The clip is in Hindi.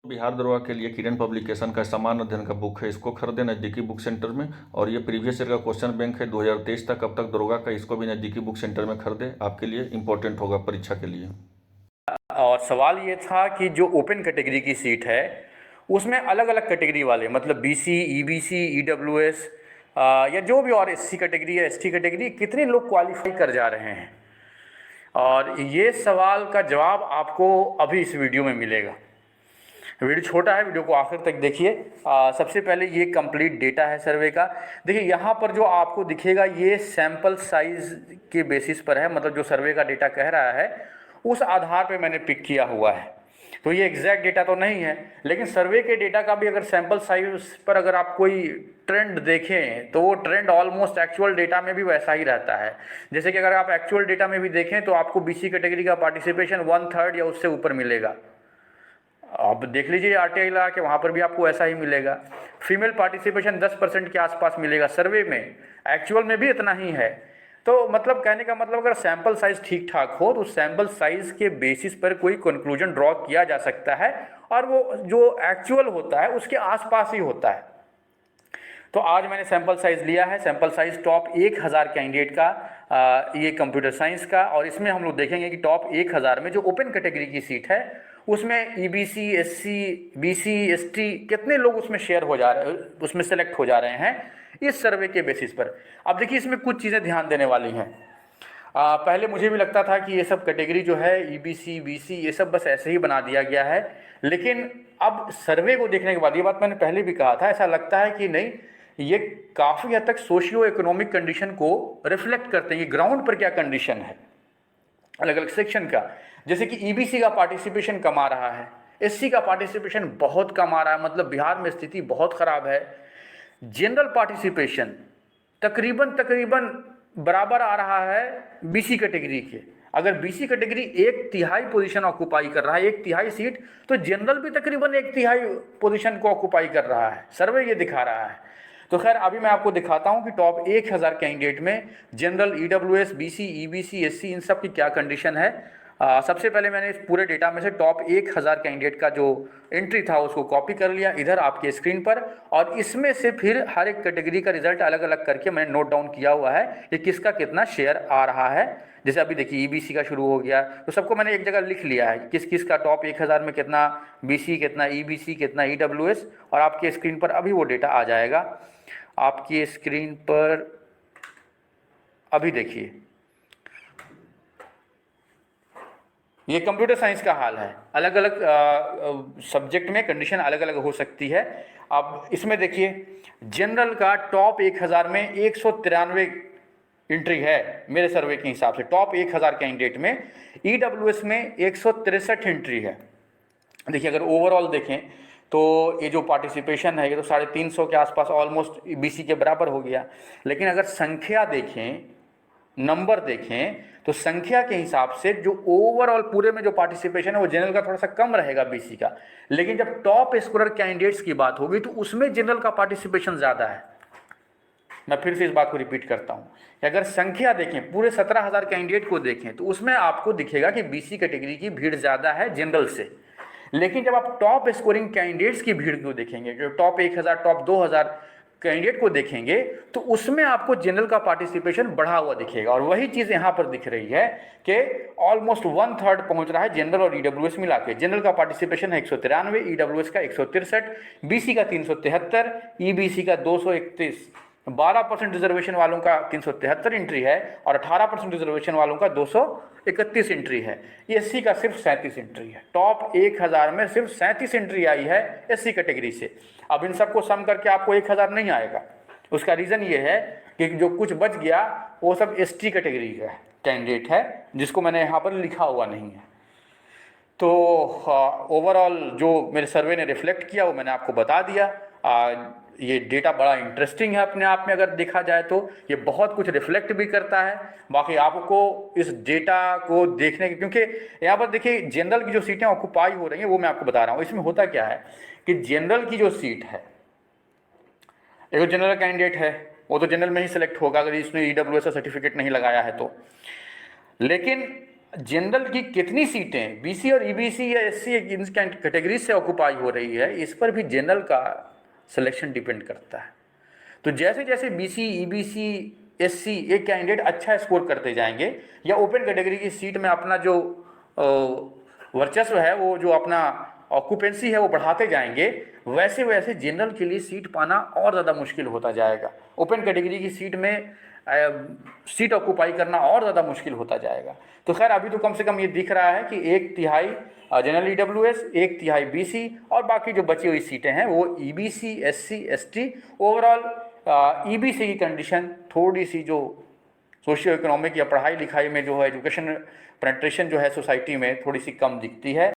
बिहार दरोगा के लिए किरण पब्लिकेशन का सामान्य अध्ययन का बुक है, इसको खरीदें नज़दीकी बुक सेंटर में। और ये प्रीवियस ईयर का क्वेश्चन बैंक है 2023 तक, अब तक दरोगा का, इसको भी नज़दीकी बुक सेंटर में खरीदें, आपके लिए इंपॉर्टेंट होगा परीक्षा के लिए। और सवाल ये था कि जो ओपन कैटेगरी की सीट है उसमें अलग अलग कैटेगरी वाले मतलब बीसी, ईबीसी, ईडब्ल्यूएस या जो भी और एससी कैटेगरी या एसटी कैटेगरी कितने लोग क्वालिफाई कर जा रहे हैं, और ये सवाल का जवाब आपको अभी इस वीडियो में मिलेगा। वीडियो छोटा है, वीडियो को आखिर तक देखिए। सबसे पहले ये कंप्लीट डेटा है सर्वे का। देखिए यहाँ पर जो आपको दिखेगा ये सैंपल साइज के बेसिस पर है, मतलब जो सर्वे का डेटा कह रहा है उस आधार पे मैंने पिक किया हुआ है। तो ये एग्जैक्ट डेटा तो नहीं है, लेकिन सर्वे के डेटा का भी अगर सैंपल साइज पर अगर आप कोई ट्रेंड देखें तो वो ट्रेंड ऑलमोस्ट एक्चुअल डेटा में भी वैसा ही रहता है। जैसे कि अगर आप एक्चुअल डेटा में भी देखें तो आपको बीसी कैटेगरी का पार्टिसिपेशन 1/3 या उससे ऊपर मिलेगा। अब देख लीजिए आरटीआई लगा के, वहाँ पर भी आपको ऐसा ही मिलेगा। फीमेल पार्टिसिपेशन 10% के आसपास मिलेगा सर्वे में, एक्चुअल में भी इतना ही है। तो मतलब कहने का मतलब अगर सैंपल साइज ठीक ठाक हो तो सैंपल साइज के बेसिस पर कोई कंक्लूजन ड्रॉ किया जा सकता है, और वो जो एक्चुअल होता है उसके आसपास ही होता है। तो आज मैंने सैंपल साइज लिया है, सैंपल साइज टॉप 1000 कैंडिडेट का, ये कंप्यूटर साइंस का, और इसमें हम लोग देखेंगे कि टॉप 1000 में जो ओपन कैटेगरी की सीट है उसमें ईबीसी, एससी, बीसी, एसटी कितने लोग उसमें शेयर हो जा रहे हैं, उसमें सेलेक्ट हो जा रहे हैं इस सर्वे के बेसिस पर। अब देखिए इसमें कुछ चीज़ें ध्यान देने वाली हैं। पहले मुझे भी लगता था कि ये सब कैटेगरी जो है ईबीसी, बीसी ये सब बस ऐसे ही बना दिया गया है, लेकिन अब सर्वे को देखने के बाद, ये बात मैंने पहले भी कहा था, ऐसा लगता है कि नहीं, ये काफ़ी हद तक सोशियो इकोनॉमिक कंडीशन को रिफ्लेक्ट करते हैं। ये ग्राउंड पर क्या कंडीशन है अलग अलग सेक्शन का। जैसे कि ईबीसी का पार्टिसिपेशन कम आ रहा है, एससी का पार्टिसिपेशन बहुत कम आ रहा है, मतलब बिहार में स्थिति बहुत खराब है। जनरल पार्टिसिपेशन तकरीबन बराबर आ रहा है बीसी कैटेगरी के। अगर बीसी कैटेगरी 1/3 पोजीशन ऑक्युपाई कर रहा है, 1/3 सीट, तो जनरल भी तकरीबन 1/3 पोजीशन को ऑक्युपाई कर रहा है, सर्वे ये दिखा रहा है। तो खैर अभी मैं आपको दिखाता हूं कि टॉप 1000 कैंडिडेट में general, EWS, BC, EBC, SC इन सब की क्या कंडीशन है। सबसे पहले मैंने इस पूरे डेटा में से टॉप 1000 कैंडिडेट का जो एंट्री था उसको कॉपी कर लिया इधर आपके स्क्रीन पर, और इसमें से फिर हर एक कैटेगरी का रिजल्ट अलग अलग करके मैंने नोट डाउन किया हुआ है कि किसका कितना शेयर आ रहा है। जैसे अभी देखिए ईबीसी का शुरू हो गया, तो सबको मैंने एक जगह लिख लिया है किस किस का टॉप 1000 में कितना बीसी, कितना ईबीसी, कितना ईडब्ल्यूएस, और आपके स्क्रीन पर अभी वो डेटा आ जाएगा। आपकी स्क्रीन पर अभी देखिए ये कंप्यूटर साइंस का हाल है। अलग अलग सब्जेक्ट में कंडीशन अलग अलग हो सकती है। अब इसमें देखिए जनरल का टॉप 1000 में 193 एंट्री है मेरे सर्वे के हिसाब से, टॉप 1000 कैंडिडेट में। ईडब्ल्यूएस में 163 एंट्री है। देखिए अगर ओवरऑल देखें तो ये जो पार्टिसिपेशन है ये तो 350 के आसपास ऑलमोस्ट बीसी के बराबर हो गया। लेकिन अगर संख्या देखें, नंबर देखें, तो संख्या के हिसाब से जो ओवरऑल पूरे में जो पार्टिसिपेशन है वो जनरल का थोड़ा सा कम रहेगा बीसी का। लेकिन जब टॉप स्कोरर कैंडिडेट्स की बात होगी तो उसमें जनरल का पार्टिसिपेशन ज़्यादा है। मैं फिर से इस बात को रिपीट करता हूं कि अगर संख्या देखें, पूरे 17,000 कैंडिडेट को देखें, तो उसमें आपको दिखेगा कि बीसी कैटेगरी की भीड़ ज़्यादा है जनरल से। लेकिन जब आप टॉप स्कोरिंग कैंडिडेट्स की भीड़ को देखेंगे, जो टॉप 1000, टॉप 2000 कैंडिडेट को देखेंगे, तो उसमें आपको जनरल का पार्टिसिपेशन बढ़ा हुआ दिखेगा। और वही चीज़ यहाँ पर दिख रही है कि ऑलमोस्ट 1/3 पहुँच रहा है जनरल और ईडब्ल्यूएस मिला के। जनरल का पार्टिसिपेशन है 193, ईडब्ल्यूएस का 163, बीसी का 373, ईबीसी का 231, 12% रिजर्वेशन वालों का 373 एंट्री है, और 18% रिजर्वेशन वालों का 231 एंट्री है। एससी का सिर्फ 37 एंट्री है। टॉप 1000 में सिर्फ 37 एंट्री आई है एससी कैटेगरी से। अब इन सबको सम करके आपको 1000 नहीं आएगा। उसका रीज़न ये है कि जो कुछ बच गया वो सब एसटी कैटेगरी का कैंडिडेट है, जिसको मैंने यहाँ पर लिखा हुआ नहीं है। तो ओवरऑल जो मेरे सर्वे ने रिफ्लेक्ट किया वो मैंने आपको बता दिया। ये डेटा बड़ा इंटरेस्टिंग है अपने आप में, अगर देखा जाए तो ये बहुत कुछ रिफ्लेक्ट भी करता है। बाकी आपको इस डेटा को देखने के, क्योंकि यहाँ पर देखिए जनरल की जो सीटें ऑक्युपाई हो रही हैं वो मैं आपको बता रहा हूँ। इसमें होता क्या है कि जनरल की जो सीट है, एक जनरल कैंडिडेट है वो तो जनरल में ही सिलेक्ट होगा अगर इसने ईडब्ल्यूएस का सर्टिफिकेट नहीं लगाया है तो। लेकिन जनरल की कितनी सीटें बीसी और ईबीसी या एससी इन कैटेगरी से ऑक्युपाई हो रही है, इस पर भी जनरल का सिलेक्शन डिपेंड करता है। तो जैसे जैसे बीसी, ईबीसी, एससी एक कैंडिडेट अच्छा स्कोर करते जाएंगे या ओपन कैटेगरी की सीट में अपना जो वर्चस्व है, वो जो अपना ऑक्यूपेंसी है वो बढ़ाते जाएंगे, वैसे वैसे जनरल के लिए सीट पाना और ज़्यादा मुश्किल होता जाएगा। ओपन कैटेगरी की सीट में सीट ऑक्यूपाई करना और ज़्यादा मुश्किल होता जाएगा। तो खैर अभी तो कम से कम ये दिख रहा है कि 1/3 जनरल ईडब्ल्यूएस, 1/3 बीसी और बाकी जो बची हुई सीटें हैं वो EBC, SC, ST. Overall EBC की कंडीशन थोड़ी सी जो सोशियो इकोनॉमिक या पढ़ाई लिखाई में जो है एजुकेशन पेनिट्रेशन जो है सोसाइटी में थोड़ी सी कम दिखती है।